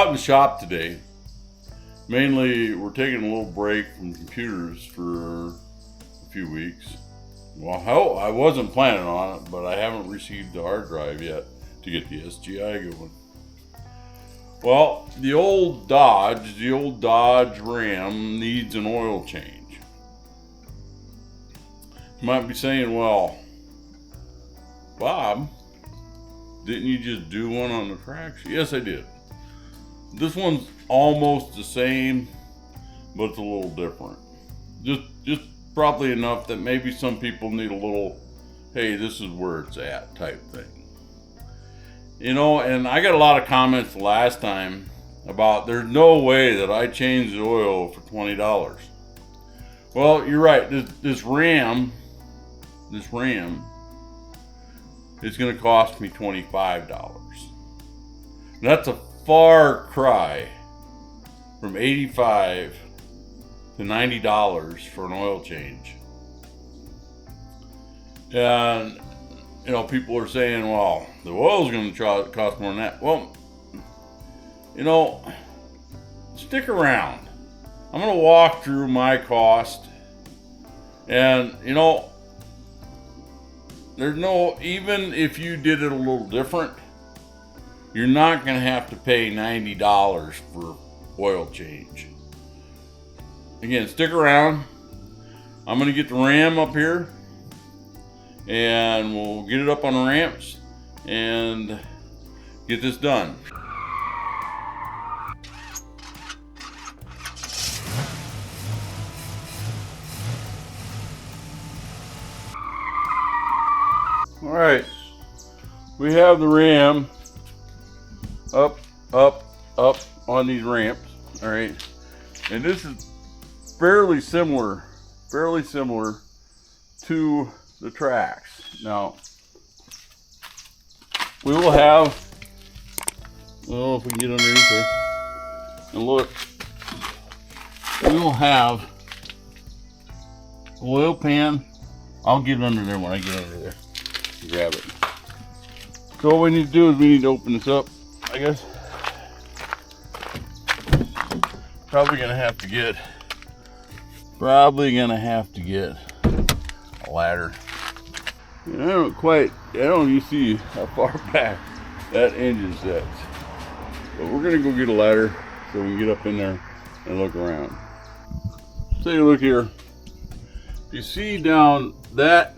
in the shop today. Mainly, we're taking a little break from computers for a few weeks. Well, hell, I wasn't planning on it, but I haven't received the hard drive yet to get the SGI going. Well, the old Dodge Ram needs an oil change. You might be saying, well, Bob, didn't you just do one on the tracks? Yes, I did. This one's almost the same, but it's a little different. Just probably enough that maybe some people need a little, hey, this is where it's at type thing. You know, and I got a lot of comments last time about there's no way that I changed the oil for $20. Well, you're right. This Ram is going to cost me $25. That's a far cry from $85 to $90 for an oil change. And you know, people are saying, well, the oil's going to cost more than that. Well, you know, stick around. I'm going to walk through my cost. And, you know, even if you did it a little different, you're not going to have to pay $90 for oil change. Again, stick around. I'm going to get the Ram up here, and we'll get it up on the ramps and get this done. All right, we have the Ram up on these ramps. All right, and this is fairly similar to the tracks. Now, we will have, I don't know if we can get underneath there, and look, we will have oil pan. I'll get under there when I get under there. Grab it. So what we need to do is we need to open this up, I guess. Probably gonna have to get a ladder. And I don't you see how far back that engine sets. But we're gonna go get a ladder so we can get up in there and look around. Take a look here. You see down that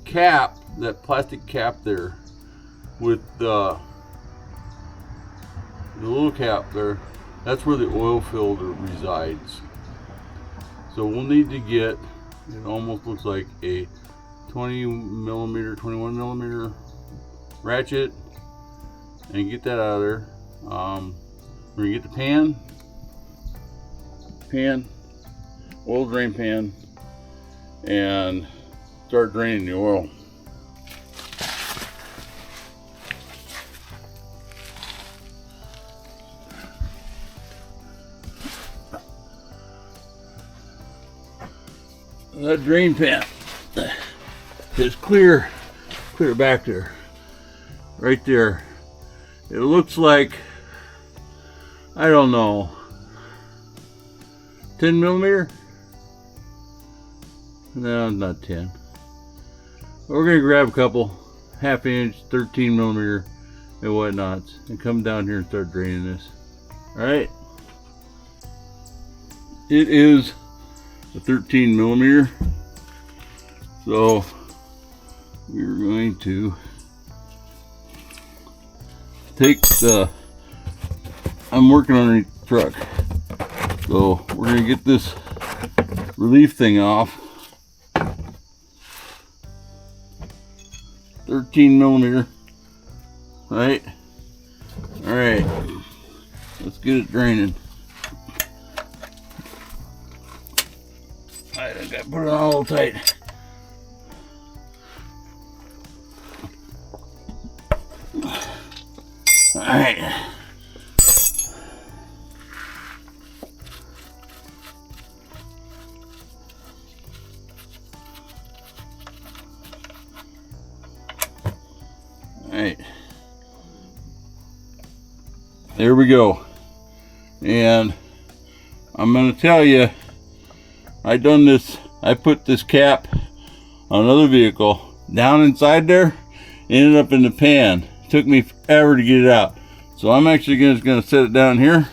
cap, that plastic cap there with the little cap there, that's where the oil filter resides. So we'll need to get, it almost looks like a 21 millimeter ratchet, and get that out of there. We're gonna get the pan, oil drain pan, and start draining the oil. That drain pan is clear back there, right there. It looks like, I don't know, 10 millimeter? No, not 10. We're gonna grab a couple half-inch, 13 millimeter and whatnots, and come down here and start draining this. All right. It is a 13 millimeter, so we're going to take I'm working underneath the truck, so we're gonna get this relief thing off. 13 millimeter, right? All right, let's get it draining. I think I put it on a little tight. All right. All right. there we go. And I'm gonna tell you, I put this cap on another vehicle down inside there, ended up in the pan. Took me forever to get it out. So I'm actually just gonna set it down here.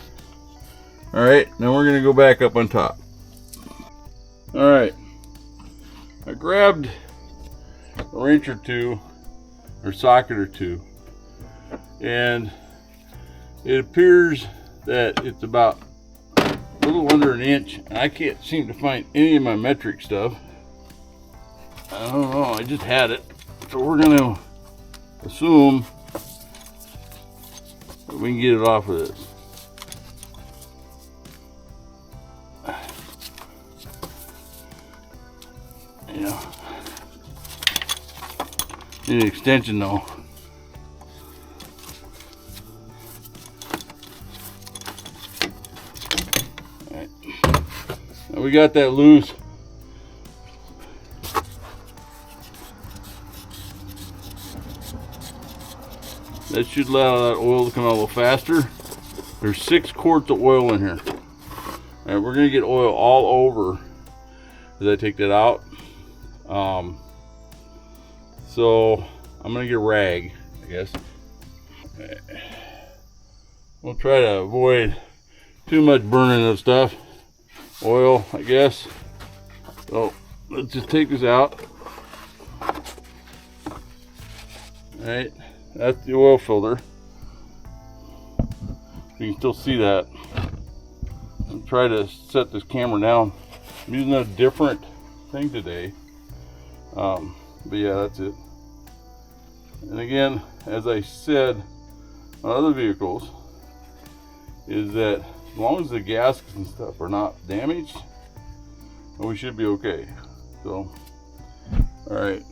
All right, then we're gonna go back up on top. All right, I grabbed a wrench or two, or socket or two, and it appears that it's about a little under an inch. I can't seem to find any of my metric stuff. I don't know, I just had it. So we're gonna assume that we can get it off of this. Yeah. Need an extension though. Alright. Now we got that loose. That should allow that oil to come out a little faster. There's 6 quarts of oil in here. Alright, we're gonna get oil all over as I take that out. So I'm gonna get a rag, I guess. We'll try to avoid too much burning of stuff. Oil, I guess. So let's just take this out. Alright, that's the oil filter. You can still see that. I'll try to set this camera down. I'm using a different thing today. But yeah, that's it. And again, as I said on other vehicles, is that as long as the gaskets and stuff are not damaged, we should be okay. So, all right,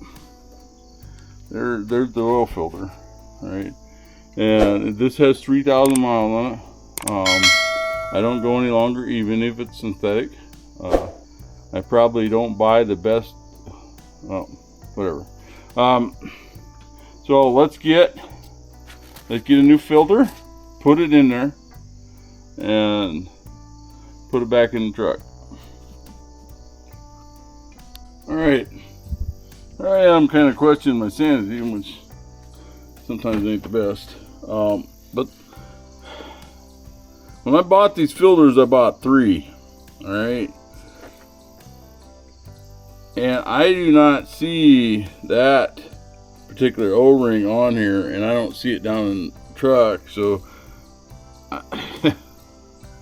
there's the oil filter. All right, and this has 3,000 miles on it. I don't go any longer, even if it's synthetic. I probably don't buy the best. Well, whatever. So let's get a new filter, put it in there, and put it back in the truck. All right, I am kind of questioning my sanity, which sometimes ain't the best. But when I bought these filters, I bought 3. All right. And I do not see that particular O-ring on here, and I don't see it down in the truck, so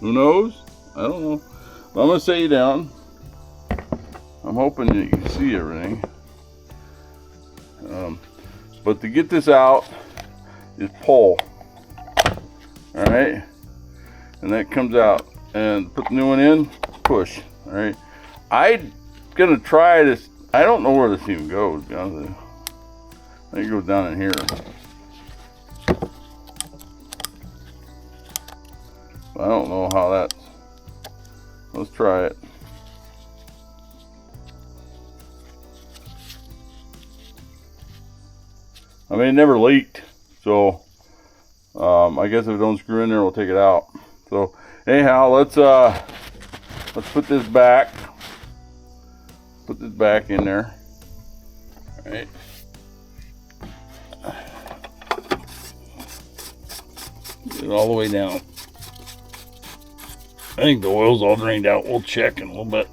who knows? I don't know. But I'm gonna set you down. I'm hoping that you can see everything. But to get this out is pull. All right, and that comes out, and put the new one in, push. All right, I'm gonna try this. I don't know where this even goes, to be honest with you. I think it goes down in here. I don't know how that. Let's try it. I mean, it never leaked, so I guess if it don't screw in there, we'll take it out. So anyhow, let's put this back. Put this back in there. All right. Get it all the way down. I think the oil's all drained out. We'll check in a little bit.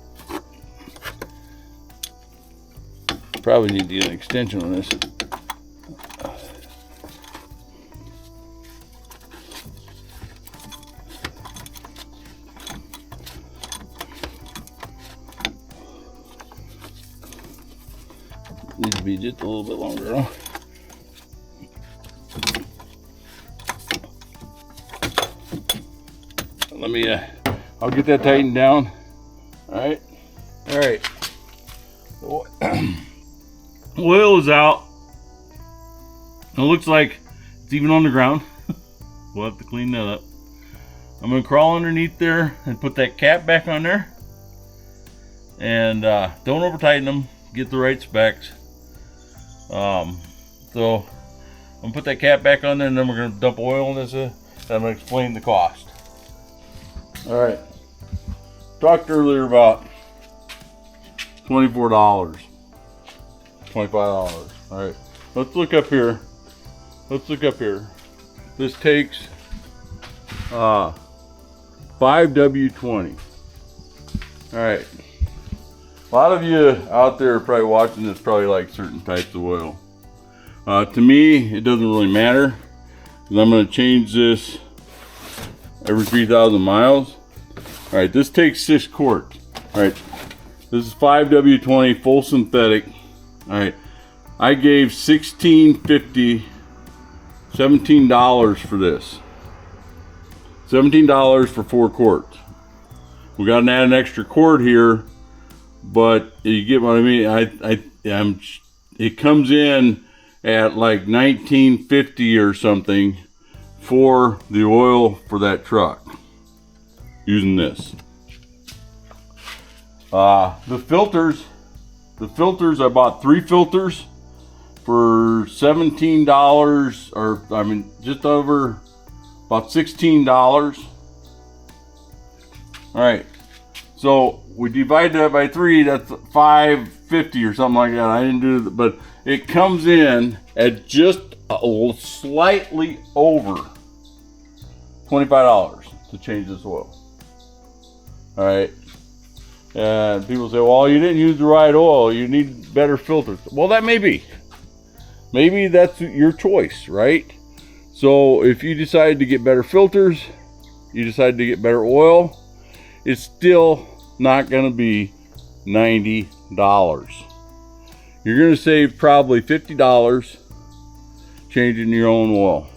Probably need to get an extension on this. Needs to be just a little bit longer, huh? Let me, I'll get that tightened down. All right. Oil is out. It looks like it's even on the ground. We'll have to clean that up. I'm gonna crawl underneath there and put that cap back on there. And don't over tighten them. Get the right specs. So I'm gonna put that cap back on there, and then we're gonna dump oil in this I'm gonna explain the cost. All right, talked earlier about $24, $25. All right, let's look up here. This takes 5W20. All right, a lot of you out there probably watching this probably like certain types of oil. To me, it doesn't really matter, because I'm going to change this every 3,000 miles. All right, this takes 6 quarts. All right, this is 5W20 full synthetic. All right, I gave $16.50, $17 for this. $17 for 4 quarts. We got to add an extra quart here, but you get what I mean. It comes in at like $19.50 or something for the oil for that truck using this. The filters, I bought 3 filters for $17, or I mean just over about $16. All right, so we divide that by 3, that's $5.50 or something like that. I didn't do it, but it comes in at just slightly over $25 to change this oil. All right, and people say, well, you didn't use the right oil, you need better filters. Well, that may be. Maybe that's your choice, right? So if you decide to get better filters, you decide to get better oil, it's still not going to be $90. You're going to save probably $50 changing your own oil.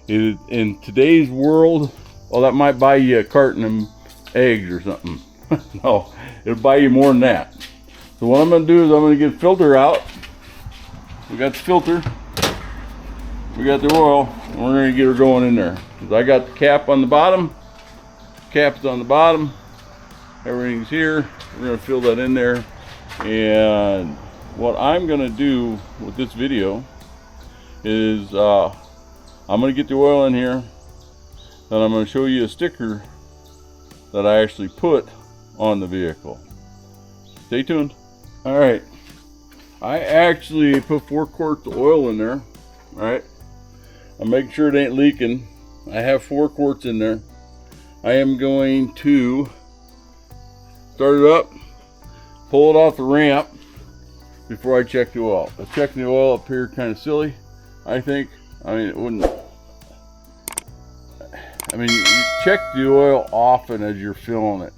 In today's world, well, that might buy you a carton of eggs or something. No, it'll buy you more than that. So what I'm going to do is I'm going to get the filter out. We got the filter, we got the oil, and we're going to get her going in there. Because I got the cap on the bottom, cap's on the bottom, everything's here. We're going to fill that in there. And what I'm going to do with this video is I'm going to get the oil in here, then I'm going to show you a sticker that I actually put on the vehicle. Stay tuned. All right, I actually put 4 quarts of oil in there. All right, I'm making sure it ain't leaking. I have 4 quarts in there. I am going to start it up, pull it off the ramp before I check the oil. Checking the oil up here kind of silly, I think. I mean, it wouldn't. I mean, you check the oil often as you're filling it.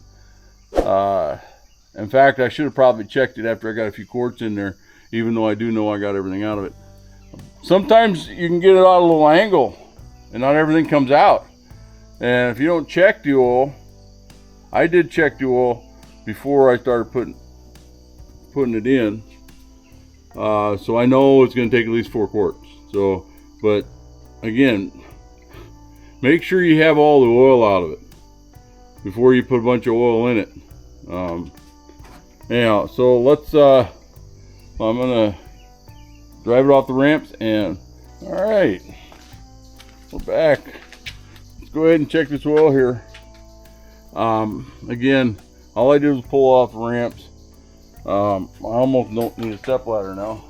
In fact, I should have probably checked it after I got a few quarts in there, even though I do know I got everything out of it. Sometimes you can get it out of a little angle and not everything comes out. And if you don't check the oil, I did check the oil before I started putting it in. So I know it's going to take at least 4 quarts. So, but again, make sure you have all the oil out of it before you put a bunch of oil in it. Anyhow, so let's, I'm going to drive it off the ramps and, all right, we're back. Let's go ahead and check this oil here. Again, all I did was pull off the ramps. I almost don't need a step ladder now.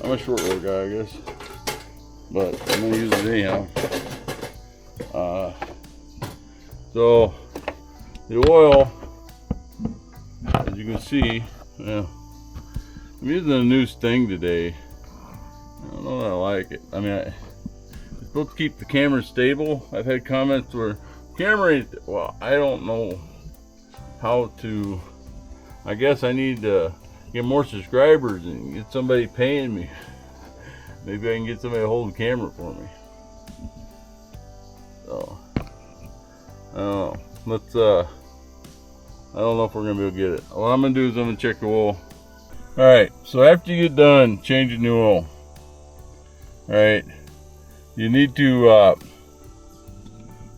I'm a short road guy, I guess, but I'm gonna use it anyhow. So the oil, as you can see, I'm using a new Sting today. I don't know that I like it. I mean, it's supposed to keep the camera stable. I've had comments where camera, well, I don't know how to. I guess I need to get more subscribers and get somebody paying me. Maybe I can get somebody to hold the camera for me. So, I don't know. Let's, I don't know if we're gonna be able to get it. What I'm gonna do is I'm gonna check the oil. All right, so after you get done changing the oil, all right, you need to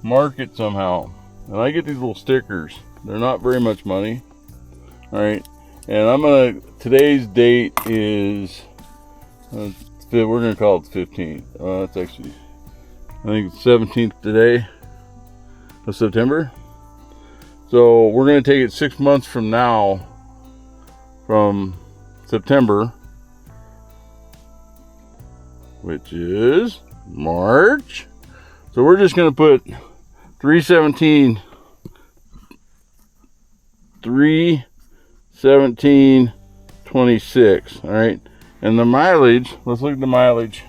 mark it somehow. And I get these little stickers. They're not very much money. All right, and today's date is, we're gonna call it the 15th. That's actually, I think it's 17th today of September. So we're going to take it 6 months from now, from September, which is March. So we're just going to put 317 26. All right, and the mileage, let's look at the mileage.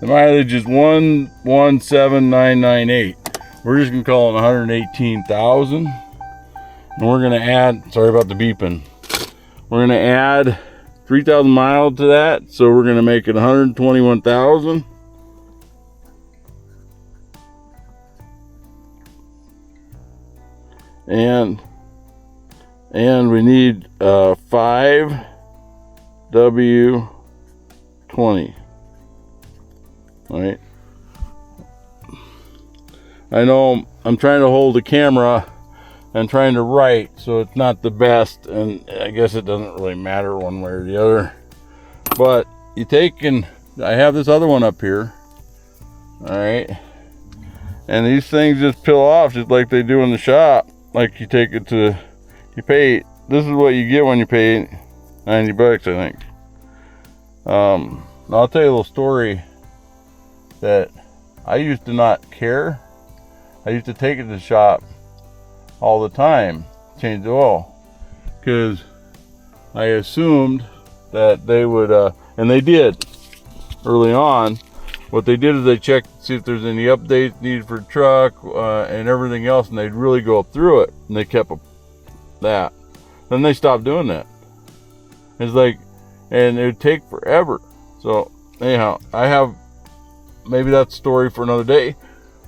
The mileage is 117,998. We're just gonna call it 118,000, and we're gonna add, sorry about the beeping, we're gonna add 3,000 miles to that, so we're gonna make it 121,000. And we need 5W20. All right. I know I'm trying to hold the camera and trying to write, so it's not the best, and I guess it doesn't really matter one way or the other. But you take, and I have this other one up here. All right. And these things just peel off just like they do in the shop. Like you take it to, you pay, this is what you get when you pay 90 bucks, I think. I'll tell you a little story that I used to not care. I used to take it to the shop all the time, change the oil, because I assumed that they would, and they did early on. What they did is they checked to see if there's any updates needed for the truck and everything else, and they'd really go through it, and they kept that. Then they stopped doing that. It's like, and it would take forever. So anyhow, I have, maybe that's a story for another day.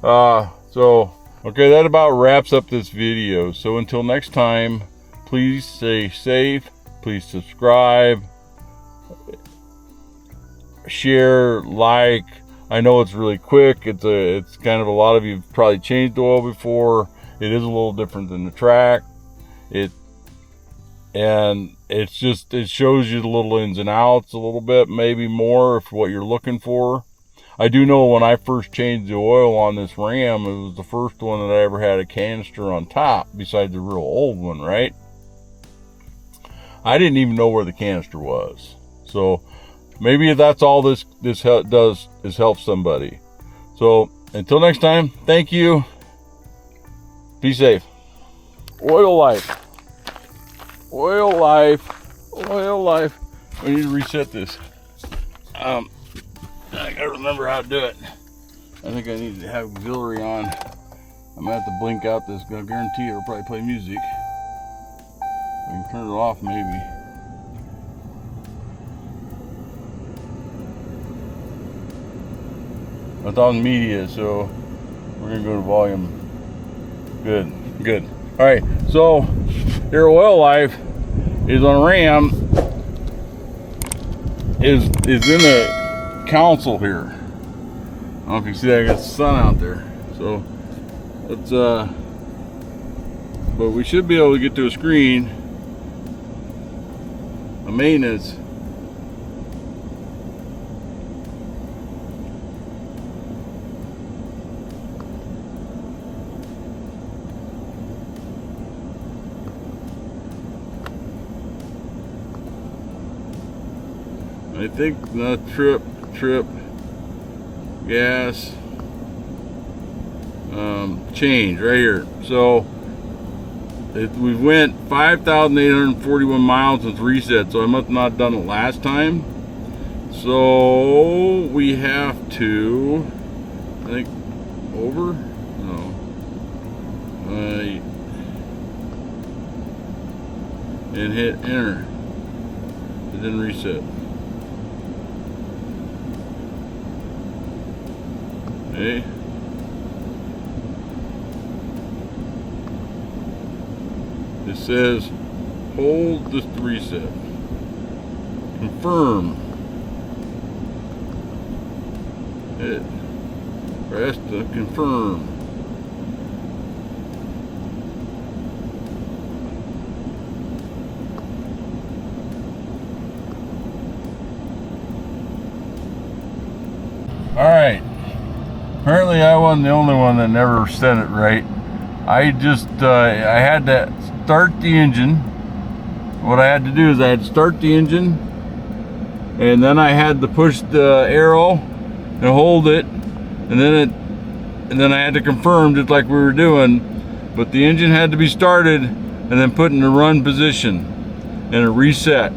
Okay, that about wraps up this video. So until next time, please stay safe, please subscribe, share, like. I know it's really quick. It's kind of, a lot of you have probably changed the oil before. It is a little different than the track. And it's just, it shows you the little ins and outs a little bit, maybe more if what you're looking for. I do know when I first changed the oil on this Ram, it was the first one that I ever had a canister on top besides the real old one, right? I didn't even know where the canister was. So maybe that's all this does, is help somebody. So until next time, thank you. Be safe. Oil life. Oil life. Oil life. We need to reset this. I gotta remember how to do it. I think I need to have auxiliary on. I'm gonna have to blink out this. I guarantee it'll probably play music. I can turn it off maybe. It's on media, so we're gonna go to volume. Good. All right, so your oil life is on a Ram. Is in a console here. I don't know if you see, I got the sun out there. So let's but we should be able to get to a screen. A maintenance. I think the trip gas change right here. So we went 5,841 miles since reset, so I must not have done it last time. So we have to, I think, over? No. And hit enter. It didn't reset. Okay. It says hold this to reset. Confirm. Hit. Press to confirm. Alright. Apparently I wasn't the only one that never set it right. I just, I had to start the engine. What I had to do is I had to start the engine, and then I had to push the arrow and hold it, and then I had to confirm just like we were doing, but the engine had to be started and then put in the run position and it reset.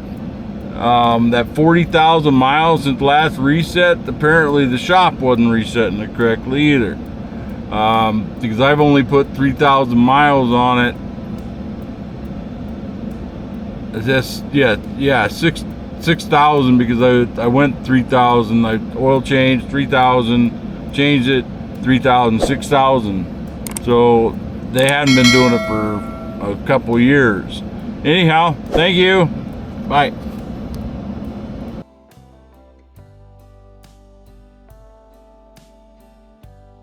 That 40,000 miles since last reset, apparently the shop wasn't resetting it correctly either. Because I've only put 3,000 miles on it. That's, yeah, 6,000 because I went 3,000, I oil changed 3,000, changed it 3,000, 6,000. So they hadn't been doing it for a couple years. Anyhow, thank you. Bye.